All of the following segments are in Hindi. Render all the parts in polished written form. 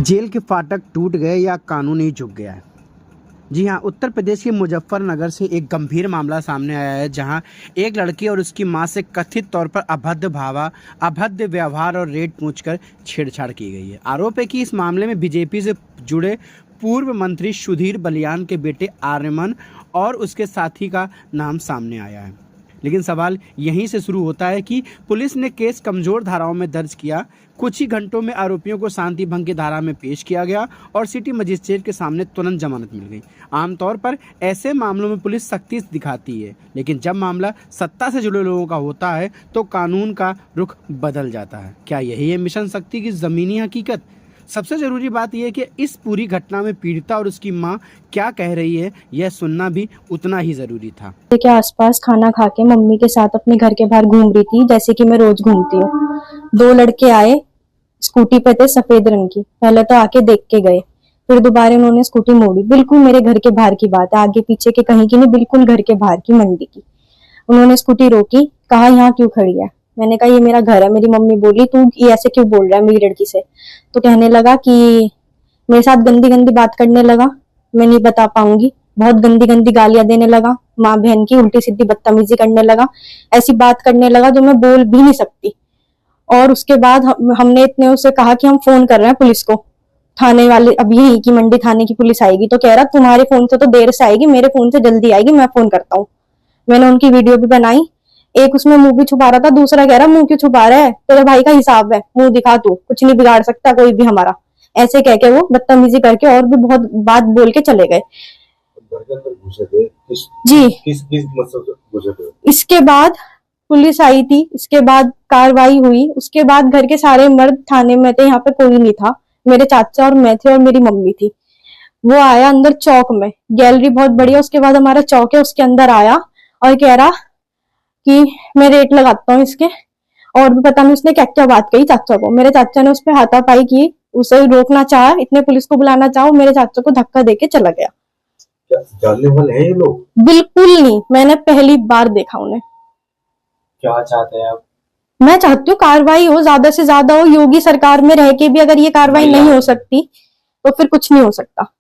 जेल के फाटक टूट गए या कानून ही झुक गया है। जी हाँ, उत्तर प्रदेश के मुजफ्फरनगर से एक गंभीर मामला सामने आया है, जहां एक लड़की और उसकी मां से कथित तौर पर अभद्र व्यवहार और रेट पूछकर छेड़छाड़ की गई है। आरोप है कि इस मामले में बीजेपी से जुड़े पूर्व मंत्री सुधीर बलियान के बेटे आर्यमन और उसके साथी का नाम सामने आया है। लेकिन सवाल यहीं से शुरू होता है कि पुलिस ने केस कमजोर धाराओं में दर्ज किया। कुछ ही घंटों में आरोपियों को शांति भंग की धारा में पेश किया गया और सिटी मजिस्ट्रेट के सामने तुरंत जमानत मिल गई। आमतौर पर ऐसे मामलों में पुलिस सख्ती दिखाती है, लेकिन जब मामला सत्ता से जुड़े लोगों का होता है तो कानून का रुख बदल जाता है। क्या यही है मिशन शक्ति की जमीनी हकीकत? सबसे जरूरी बात यह है कि इस पूरी घटना में पीड़िता और उसकी मां क्या कह रही है, यह सुनना भी उतना ही जरूरी था। के आसपास खाना खा के मम्मी के साथ अपने घर के बाहर घूम रही थी, जैसे कि मैं रोज घूमती हूँ। दो लड़के आए, स्कूटी पे थे, सफेद रंग की। पहले तो आके देख के गए, फिर दोबारा उन्होंने स्कूटी मोड़ी। बिल्कुल मेरे घर के बाहर की बात है, आगे पीछे के कहीं की नहीं, बिल्कुल घर के बाहर की, मंडी की। उन्होंने स्कूटी रोकी, कहा यहाँ क्यों खड़ी है? मैंने कहा ये मेरा घर है। मेरी मम्मी बोली तू ये ऐसे क्यों बोल रहा है मेरी लड़की से? तो कहने लगा कि मेरे साथ गंदी गंदी बात करने लगा, मैं नहीं बता पाऊंगी। बहुत गंदी गंदी गालियां देने लगा, माँ बहन की उल्टी सीधी बदतमीजी करने लगा, ऐसी बात करने लगा जो मैं बोल भी नहीं सकती। और उसके बाद हमने इतने उसे कहा कि हम फोन कर रहे हैं पुलिस को, थाने वाले, अब यही की मंडी थाने की पुलिस आएगी। तो कह रहा तुम्हारे फोन से तो देर से आएगी, मेरे फोन से जल्दी आएगी, मैं फोन करता हूँ। मैंने उनकी वीडियो भी बनाई। एक उसमें मुंह भी छुपा रहा था, दूसरा कह रहा मुंह क्यों छुपा रहा है, तेरे भाई का हिसाब है, मुंह दिखा, तू कुछ नहीं बिगाड़ सकता कोई भी हमारा। ऐसे कह के वो बदतमीजी करके और भी बहुत बात बोल के चले गए। घर के अंदर घुसे थे? जी, किस मतलब से घुसे थे? इसके बाद पुलिस आई थी, इसके बाद कार्रवाई हुई। उसके बाद घर के सारे मर्द थाने में थे, यहाँ पे कोई नहीं था। मेरे चाचा और मैं थे और मेरी मम्मी थी। वो आया अंदर चौक में, गैलरी बहुत बड़ी है, उसके बाद हमारा चौक है, उसके अंदर आया और कह रहा कि मैं रेट लगाता हूँ इसके। और भी पता नहीं उसने क्या क्या बात कही चाचा को। मेरे चाचा ने उस पर हाथापाई की, उसे रोकना चाहा, इतने पुलिस को बुलाना चाहा, मेरे चाचा को धक्का देके चला गया। क्या जानने वाले हैं ये लोग? बिल्कुल नहीं, मैंने पहली बार देखा उन्हें। क्या चाहते हैं आप? मैं चाहती हूँ कार्रवाई हो, ज्यादा से ज्यादा हो। योगी सरकार में रह के भी अगर ये कार्रवाई नहीं हो सकती तो फिर कुछ नहीं हो सकता।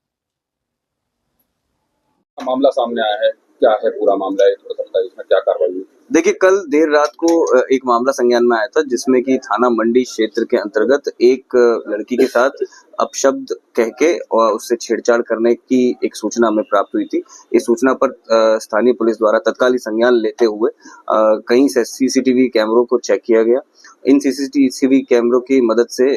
मामला सामने आया है, क्या है पूरा मामला है, थोड़ा सा इसमें क्या कार्रवाई हुई? देखिए, कल देर रात को एक मामला संज्ञान में आया था, जिसमें कि थाना मंडी क्षेत्र के अंतर्गत एक लड़की के साथ अपशब्द कह के और उससे छेड़छाड़ करने की एक सूचना हमें प्राप्त हुई थी। इस सूचना पर स्थानीय पुलिस द्वारा तत्काल संज्ञान लेते हुए कहीं से सीसीटीवी कैमरों को चेक किया गया। इन सीसीटीवी कैमरों की मदद से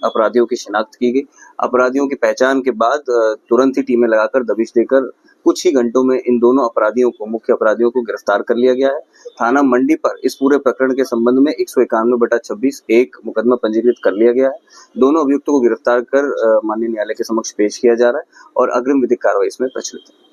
अपराधियों की शिनाख्त की गई। अपराधियों की पहचान के बाद तुरंत ही टीमें लगाकर दबिश देकर कुछ ही घंटों में इन दोनों अपराधियों को, मुख्य अपराधियों को गिरफ्तार कर लिया गया है। थाना मंडी पर इस पूरे प्रकरण के संबंध में 191/26 एक मुकदमा पंजीकृत कर लिया गया है। दोनों अभियुक्तों को गिरफ्तार कर माननीय न्यायालय के समक्ष पेश किया जा रहा है और अग्रिम विधिक कार्रवाई इसमें प्रचलित है।